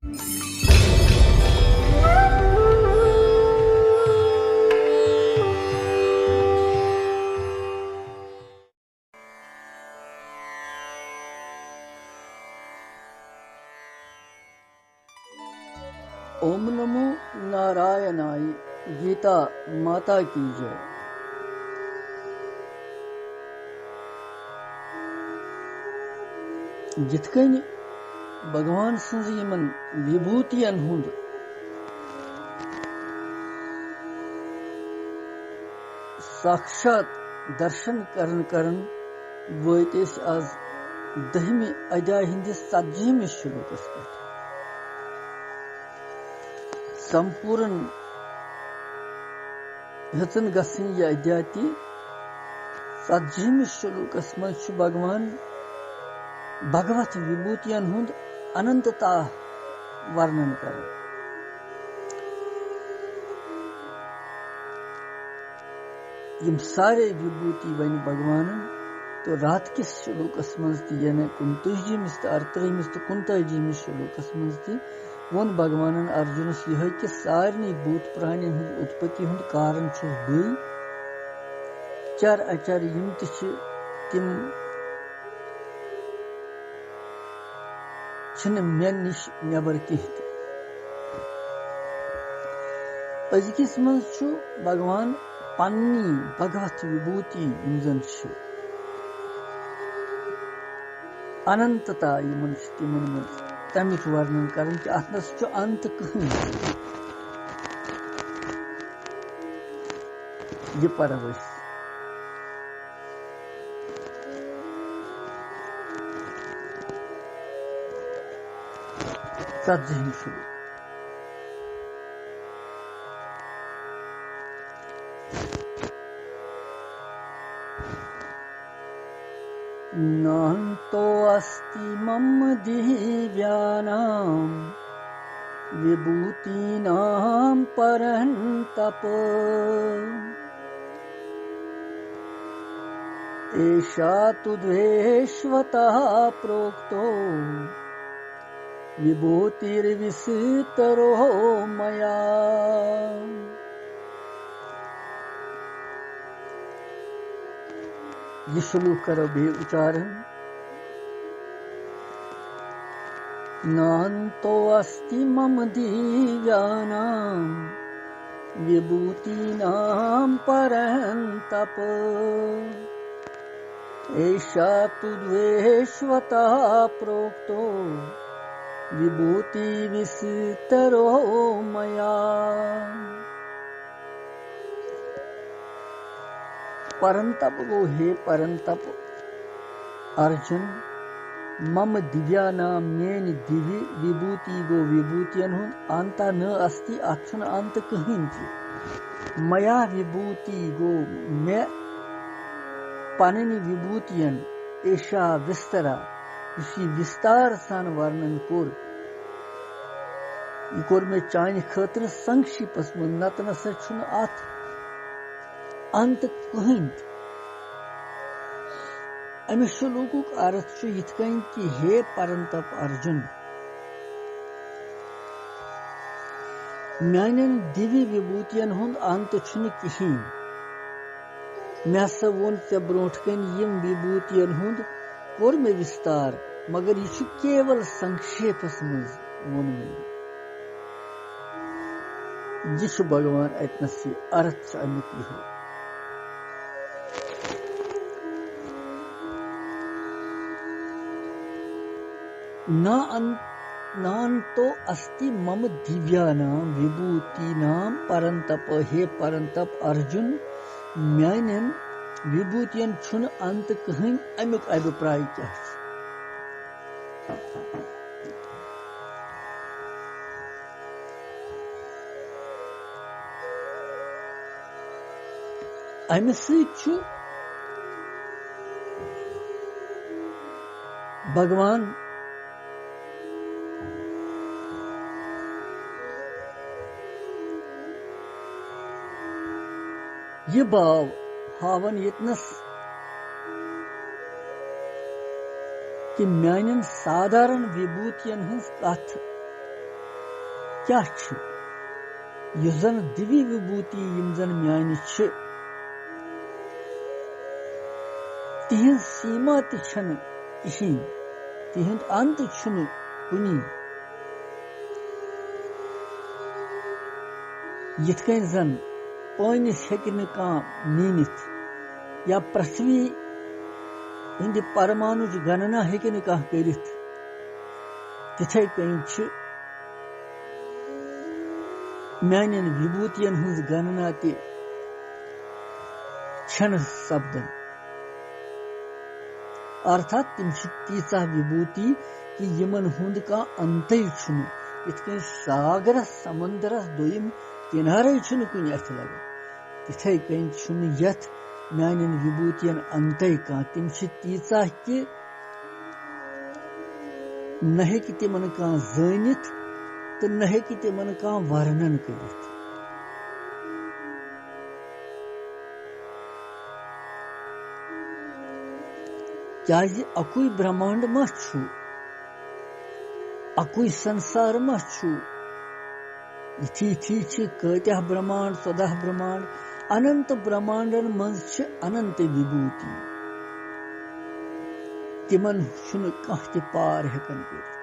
ओम नमो नारायणाय। गीता माता की जय। जितकन भगवान सन्ज यमन विभूतियन हुंद साक्षात दर्शन करन वत आज 10वीं अध्याय हिंदिस 40वें श्लोकस पे। संपूर्ण हेतन गसन यह अध्याय 40वें श्लोकस मज भगवान भगवत विभूतियन हुंद अनंतता वर्णन कर। यम सारे विभूति वन भगवान तो रात किस श्लोकस मज यानी 29वें तो 38वें तो 39वें श्लोकस मज वन भगवान अर्जुनस यह कि सारे भूत प्राणी उत्पत्ति हुंद कारण बई चर अचर यम तिम मे निश नबर कह। अजकिस मज भगवान पन्नी भगवत विभूति यम अनंतता यमन तिमन मज तमिक वर्णन करन कि अतनस अंत कहीं। ये परवश सज्जहिंसु नान्तो अस्ति मम दिव्यानां विभूतीनां परन्तप एषा तु द्वेष्वतः प्रोक्तो विभूतिर्विस्तरो मया। ये श्लोक करो बे उच्चारण। नान्तो अस्ति मम दिव्यानां विभूतीनां परन्तप एषा तु द्वेष्वतः प्रोक्तो विभूति विस्तरो मया। परंतप गो हे परंतप अर्जुन मम दिव्या नाम मेन दिव्य विभूति गो विभूतियन हुन अंता न अस्ति अक्षुन अंत कहीं। मया विभूति गो मे पननि विभूतियन ऐशा विस्तरा इसी विस्तार सान वर्णन कोर में चान खतर संक्षिप्त नत नत अंत कहीं। अमे श्लोकुक अर्थ यथ कि हे परंतप अर्जुन मान दिव्य विभूतियन हुंद अंत कहीं। मे हसा वोन ते ब्रोट कन यम विभूतियन हुंद कोर में विस्तार मगर यह केवल संक्षेपस मज वोन मे। यह भगवान अतनस अर्थ अमुक यह नान्तो अस्ति मम दिव्यानां विभूतीनां परन्तप हे परन्तप अर्जुन म्यानन विभूतियन छुन अंत कहीं। अमुक अभिप्राय क्या अमे सु भगवान ये भाव हावन यतनस कि म्यानन साधारण विभूतियन हंस कथ क्या युस जन दिव्य विभूति यम जन म्यानि तिहंद सीमा तन कहीं तिहंद अंत कुनी यिथ कन जन पानिस हेक न मीनित या पृथ्वी हिंद परमाणु गणना हेक न करित तिथे कन मान विभूतियन हज गणना तन सपदन अर्थात तम तीचा विभूति कि यमन हुंद का अंत यिथ कन सागरस समंदरस दोयम किनारे कुन अथ लगा तिथे कन यथ मान विभूतियन अंत तम तीचा कि न हेकि तिमन जानित तो न हेकि तिमन वर्णन करित क्या अकुई ब्रह्मांड मा अकुई संसार मा यथी कत्या ब्रह्मांड 14 ब्रह्मांड अनंत ब्रह्मांडन मज अनंत विभूति तिमन कह पार हेकन कर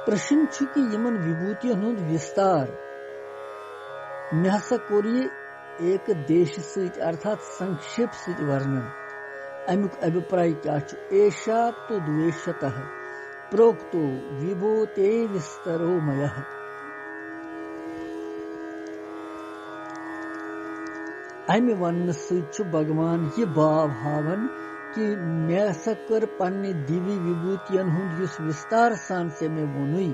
प्रश्न कि यमन विभूतियन हुंद विस्तार मे हसा कोर एक देश सहित अर्थात संक्षेप सहित वर्णन अमुक अभिप्राय क्या एषा तो द्वेषतः प्रोक्तो विभूते विस्तरो मयः अमि वन सहित भगवान यह भाव हावन कि मे हसा कर पन्ने दिव्य विभूतियन हुंद युस विस्तार सान से मे वोनुई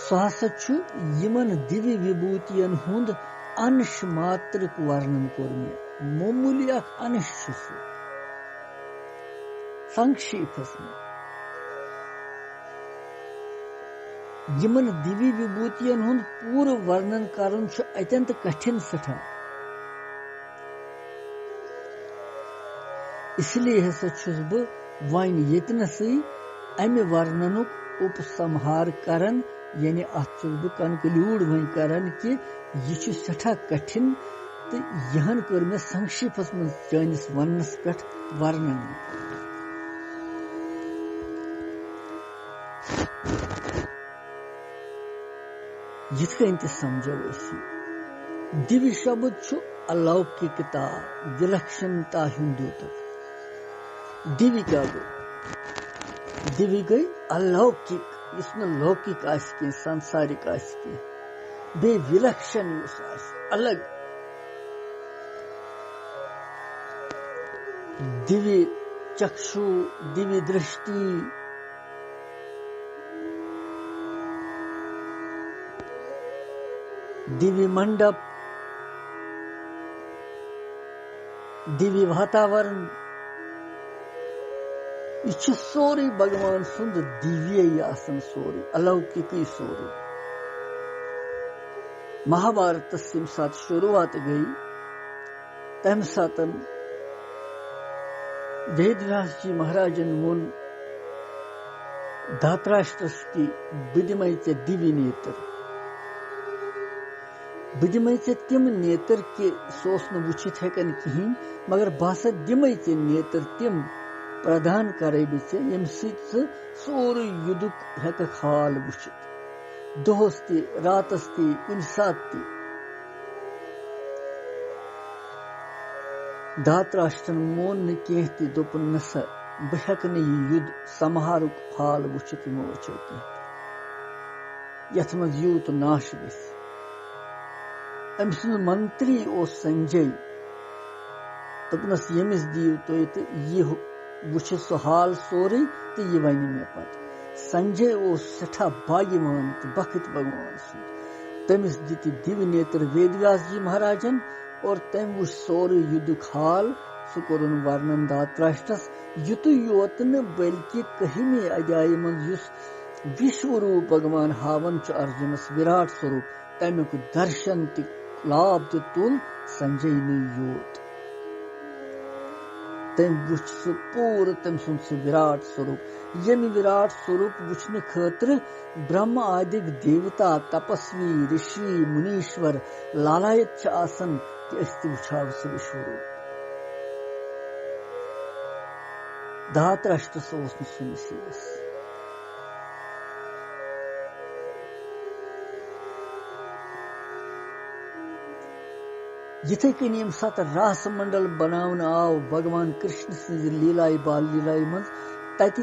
सह यमन दिव्य विभूतियन हुंद अंश मात्र वर्णन कोर मे मामूली अंश संक्षेपस में यमन दिव्य विभूतियन हुंद पूर्व वर्णन करन अत्यंत कठिन सठा इसलिए हसा बह वन यतनसै अमि वर्णनुक उपसंहार करन यानी अत बह कंक्लूड वन करन कि यह सठा कठिन तो यहन कर मे संक्षेपस में चानिस वनस पे वर्णन यिथ कन त समझो दिव्य शब्द अलौकिकता विलक्षणता हिंदूतक दिव्य क्या गो दिव्य गई अलौकिक इसमें लौकिक आसि सांसारिक आसि बे विलक्षण अलग दिव्य चक्षु दिव्य दृष्टि दिव्य मंडप दिव्य वातावरण यह सोरे भगवान सुंद दिव्य आसन सोरे अलौकिक सोरे महाभारत यम सात शुरुआत गई तम सातन वेदव्यास जी महाराजन वोन धातराष्ट्रस की बुदिमय चे दिव्य नेत्र बुदिमय चे तिम नेत्र के सोस न वुचित हेकन कहीं मगर बासा दिमय चे नेत्र तिम प्रदान करे बिचे यम सोर युदुक हेक हाल वुचित दोहस ति रातस ति कुन सात ति धातराष्ट्रन मोन न कह ति दोपन नस बह हेक न युद्ध समाहारुक हाल वुचित यमो वचो कह यथ मज यूत नाश गस अम सुन मंत्री ओ संजय दोपनस यमिस दियो तो यह वुच सो हाल सोरे तो यह वन मे पत संजय ओ सठा भाग्यवान तो बखत भगवान सुन तमिस दिति दिव्य नेत्र वेदव्यास जी महाराजन और तम वुच सोरे युद्ध हाल सु कोरुन वर्णन धातराष्ट्रस युत योत न बल्कि कहिमे अध्याय मन युस विश्व रूप भगवान हावन च अर्जुनस विराट स्वरूप तमिक दर्शन ति लाभ तुल संजय ने योत तम वुच सह पूर तम सुन सह विराट स्वरूप यम विराट स्वरूप वुचन खतर ब्रह्म आदिक देवता तपस्वी ऋषि मुनीश्वर लालायत आसन कि अस्त वुचाव सह विश्वरूप धातराष्ट्र सह सह नसीबस यथे कन यम सात रास मंडल बनावन आव भगवान कृष्ण सज लीलाय बाल लीलाय मज तति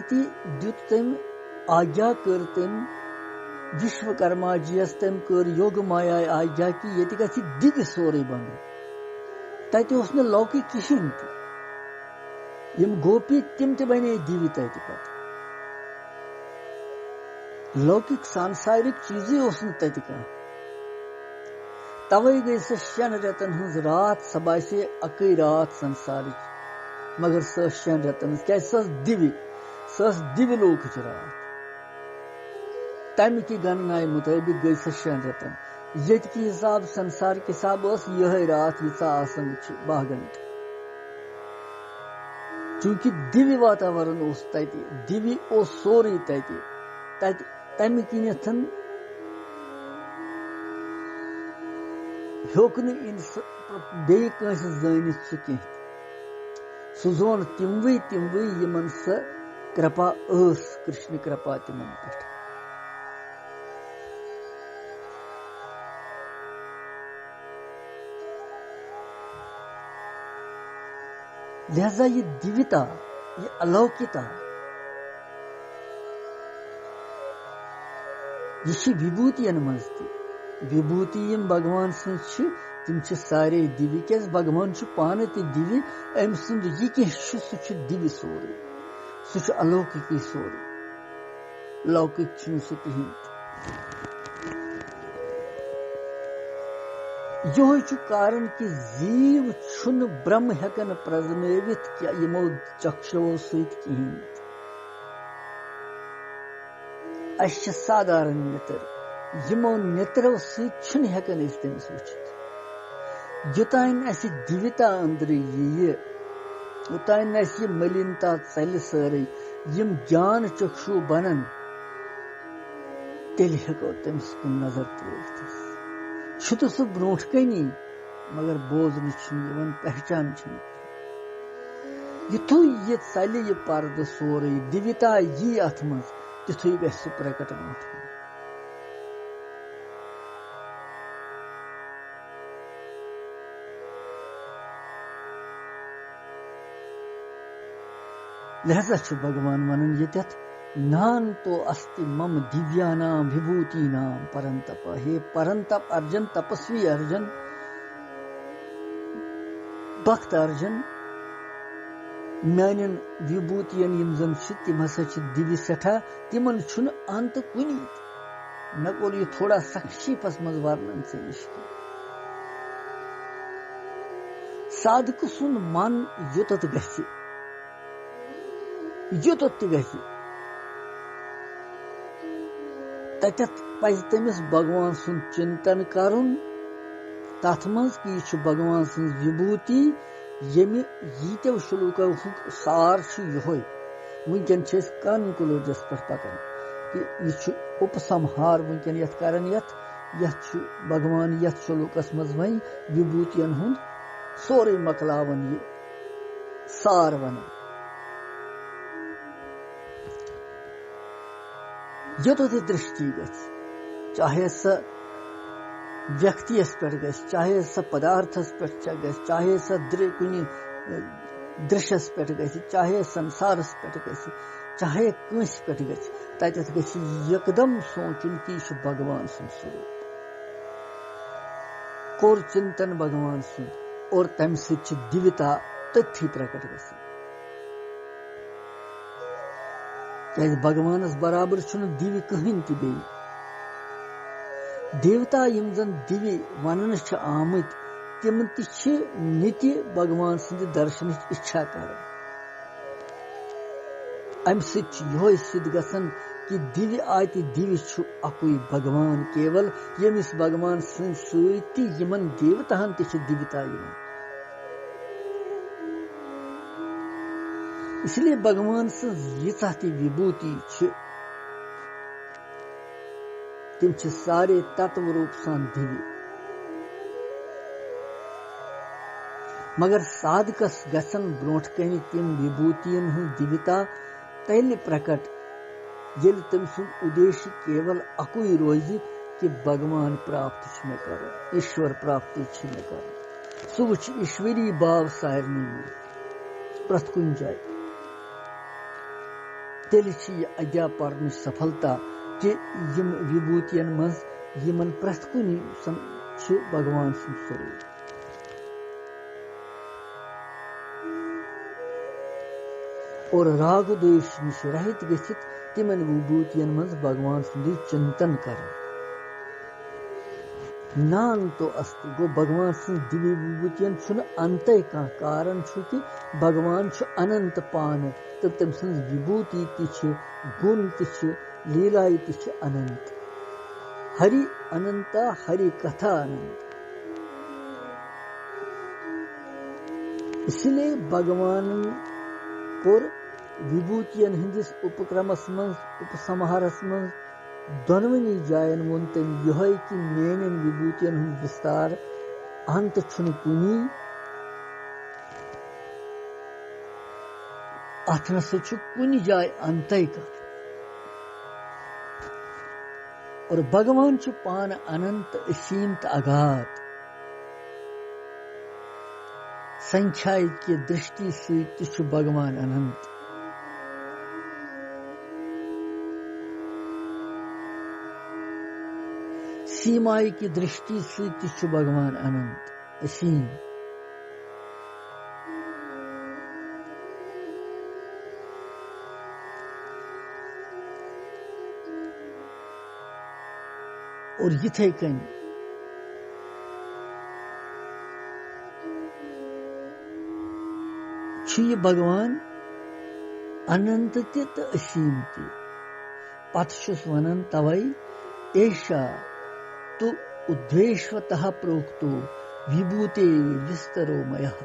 दुत तम आज्ञा कर तम विश्वकर्मा जीस तम कर योग माया आज्ञा कि ये गि दिव्य सोरे बन तत लौकिक कहें यम गोपी तिम बने दिव्य तत लौकिक सांसारिक चीजें तत कह तवे गई सह 6 रेतन हज रात सह बासे अक रात संसार मगर सह 6 रेतन क्या दिव्य लोक रात तम की गणना मुताबिक गई सह 6 रेतन ये की हिसाब संसार के हिसाब यह रात यीचा आसन 12 घंटे चूंकि दिव्य वातावरण दिव्य सोरे तम किन होक बेस जानित सह कह सह जोन तिमवे यमन सह कृपा कृष्ण कृपा तिमन पे लिहाजा ये दिव्यता ये अलौकिकता यह विभूतियन मज विभूति यम भगवान सज तिम सारे दिव्य क्या भगवान पान दिव्य अम सुंद यह कह सह दिव्य सोरे सह अलौकिक सोरे लौकिक सह कहें यह कारण कि जीव छुन ब्रह्म हेकन प्रजनवित क्या यमो चक्षुओ सहित कहें अस साधारण नेत्र यमो नेत्रो सहित हेकन तमिस वुचित युतान अस दिव्यता अंदर यी युतान अस मलिनता चल सारे यम ज्ञान चक्षु बनन तेल हेको तमिस कुन नजर त्रोत तो सह ब्रोट कनी मगर बोजन पहचान युथु यह चल यह पर्द सोरे दिव्यता यी अथ मज तिथु गि सह प्रकट ब्रोट लिहाजा भगवान वनन यत नान्तो अस्ति मम दिव्यानाम विभूतीनाम परंतप हे परंतप अर्जन तपस्वी अर्जन भक्त अर्जन मान विभूतियन यम जन तिम हसा दिव्य सठा तिमन छुन अंत कुनी मे कोर यह थोड़ा संक्षेपस मज वर्णन से साधक सुन मन योतत गसि योतत गसि तत पज तमिस भगवान सुन चिंतन करुन तथ मज कि यह भगवान सुन विभूति यमि यीत्यो श्लोको सार यहोय वुनकन कनक्लूजस पे पकान कि यह उपसंहार वुनकन यथ करन यथ भगवान यथ श्लोकस मज वन विभूतियन हुंद सोरे मकलावन यह सार वन योत दृष्टि चाहे सह व्यक्तियस पे चाहे सह पदार्थस पे चाहे सह कुन दृश्यस पे चाहे संसारस पे चाहे कंस पे तत एकदम सोचुन कि यह भगवान सुन स्वरूप कोर चिंतन भगवान सुन और तम सह दिव्यता तथी प्रकट ग भगवानस बराबर दिव्य कहीं ते बे देवता यम जन दिव्य वन आमत तिम नित्य भगवान सद दर्शन इच्छा कर अम सह सिद्ध गसन कि दिव्य आति दिव्य अकुई भगवान केवल यमिस भगवान सती यमन देवतान दिव्यता इसलिए भगवान यीचा ति विभूति तिम सारे तत्व रूप सान दिव्य मगर साधकस गसन ब्रोट कन तिम विभूतियन हुंद दिव्यता तैल प्रकट ये तम सुन उद्देश्य केवल अकुई रोज कि भगवान प्राप्त मे कर ईश्वर प्राप्ति मे कर सह वुच ईश्वरी भाव सारनी प्रत कुन जाय तेल अद्या पर्न सफलता कि यम विभूतियन मज यमन प्रत कुन भगवान सुन स्वरूप और राग द्वेष निश रहित गसित तिमन विभूतियन मज भगवान सुंदी चिंतन कर नान तो अस्ति गो भगवान सुन दिव्य विभूतियन छुन अंत का कारण छु कि भगवान छु अनंत पान तो तम सुन विभूति तिछ गुण तिछ लीला तिछ अनंत हरि अनंत हरि कथा अनंत इसलिए भगवान कोर विभूतियन हिंदिस उपक्रमस मज उपसंहारस मज दोनवनी जायन वोन तम यह कि मेन विभूतियन हुंद विस्तार अंत छुन कुनी अथ न छु कुनी जाय अंत का और भगवान छु पान अनंत असीम अगाध संख्या की दृष्टि से छु भगवान अनंत सीमाई की दृष्टि से छु भगवान अनंत असीम और यथे कन छु ये भगवान अनंत ते असीम ते पत छुस वनन तवै एषा तु उद्वेश्वतः प्रोक्तो विभूते विस्तरो मयः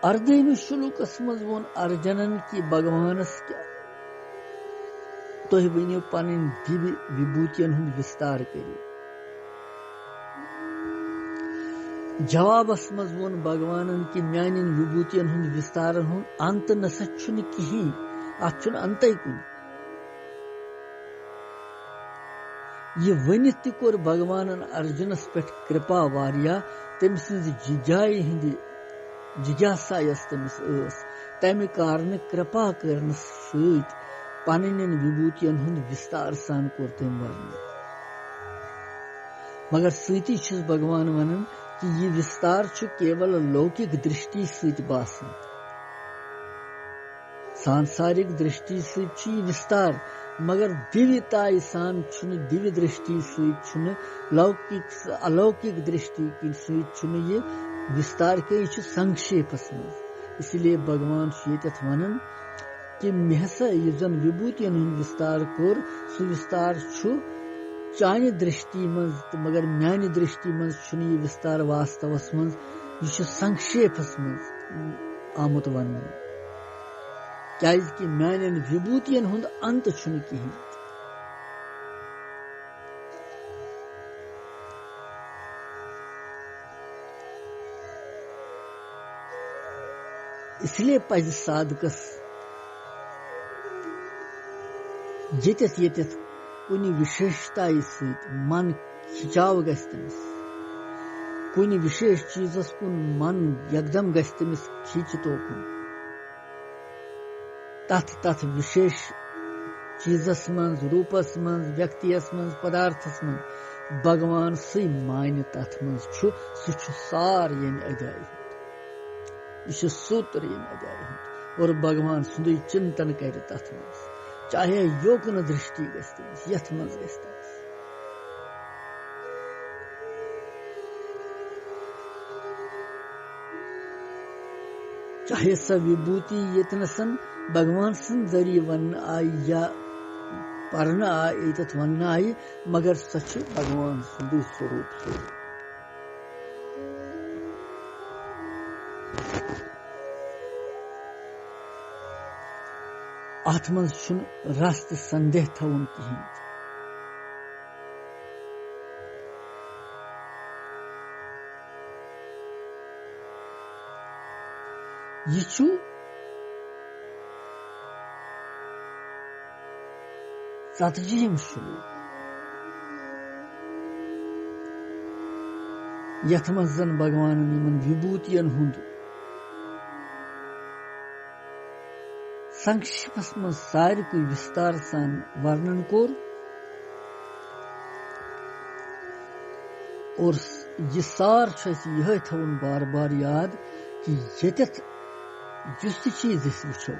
अर्धेनु श्लोकस मज वोन अर्जनन की भगवानस क्या तो वनियो पन दिव्य विभूतियन हुंद विस्तार करियो जवाबस मज वोन भगवानन की म्यानिन विभूतियन हुंद विस्तारन हुंद अंत नसा छुन किही अत छुन अंतै कुन ये वनित ति कोर भगवानन अर्जुनस पे कृपा वारिया तम सिंज जिजाय हिंदी जिज्ञासा यस तमिस तमि कारण कृपा करन सहित पानिन विभूतियन हुंद विस्तार सान कोर तम वर्ण मगर सती छुस भगवान वनन कि ये विस्तार छु केवल लौकिक दृष्टि सहित बासन सांसारिक दृष्टि से छु विस्तार मगर दिव्यता सान छुन दिव्य दृष्टि सहित छुन लौकिक अलौकिक दृष्टि की सहित छुन ये विस्तार के छु संक्षेपस में इसलिए भगवान श्वेतथ वनन कि मेहसा ये जन विभूतियन हुंद विस्तार कोर सुविस्तार छु चानि दृष्टि मज मगर म्यानि दृष्टि मज छुन ये विस्तार वास्तवस मज ये छु संक्षेपस मज आमुत वन क्या कि म्यानिन विभूतियन हुंद अंत छुन किही इसलिए पज साधकस येतथ येतथ कुनि विशेषता सहित मन खिंचाव गस तमिस कुनि विशेष चीजस कुन मन एकदम गस तमिस खींचतो कुन तथ तथ विशेष चीजस मन रूपस मन व्यक्तियस मन पदार्थस मन भगवान सही मान तथ मन छु सु सार ये अजाय यह सूत्र ये अजाय और भगवान सुंदर चिंतन कर तथ मन चाहे योगन दृष्टि गस यथ मज गस चाहे स विभूति यतनसन भगवान सन जरिए वन आई या पढ़ना आई तथ वन आई मगर सच भगवान सुंदर स्वरूप से अत मज रस तो संदेह थवन कहें यह 40 श्लोक यथ मज जन भगवान विभूतियन हुंद संक्षिप्त मज सारिक विस्तार सान वर्णन कोर और यह सार यह थवन बार बार याद कि यतथ जुस चीज वो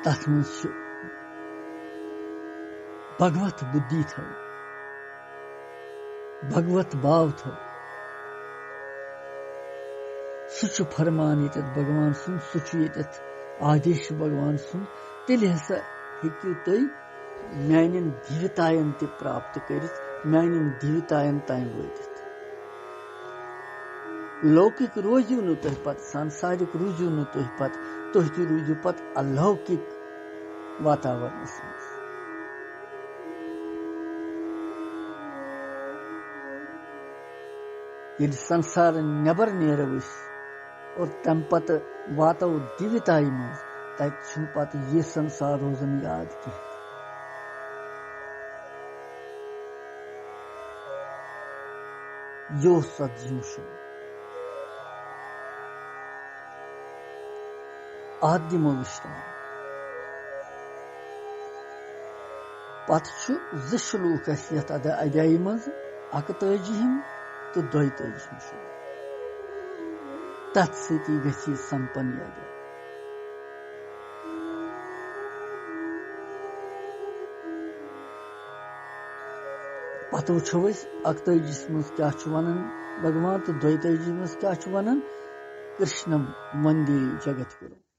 तथ मज भगवत बुद्धि थो भगवत भाव थो सह फरमान ये भगवान सुन सह आदेश भगवान सुन तेल हसा हेकु तुम मान दिव्यतायन ते प्राप्त कर मान दिव्यतायन तान वातित लौकिक रोजू न तुह पत सांसारिक रोजू न तुह पत तुह ते रोजू पत अलौकिक वातावरणस मज यदि संसार नबर नेरो और तम पत वातो दिव्यताई मज तत पत यह संसार रोजन याद कह यो सज्जन आद्यमो विश्राम पत श्लोक यथ अध्याय मज 41 तो 42 श्लोक तत् सती गछि संपन्न अध्याय पत वुछो 41 मज क्या वनान भगवान तो 42 मज क्या वनान कृष्णम वंदे जगत गुरु।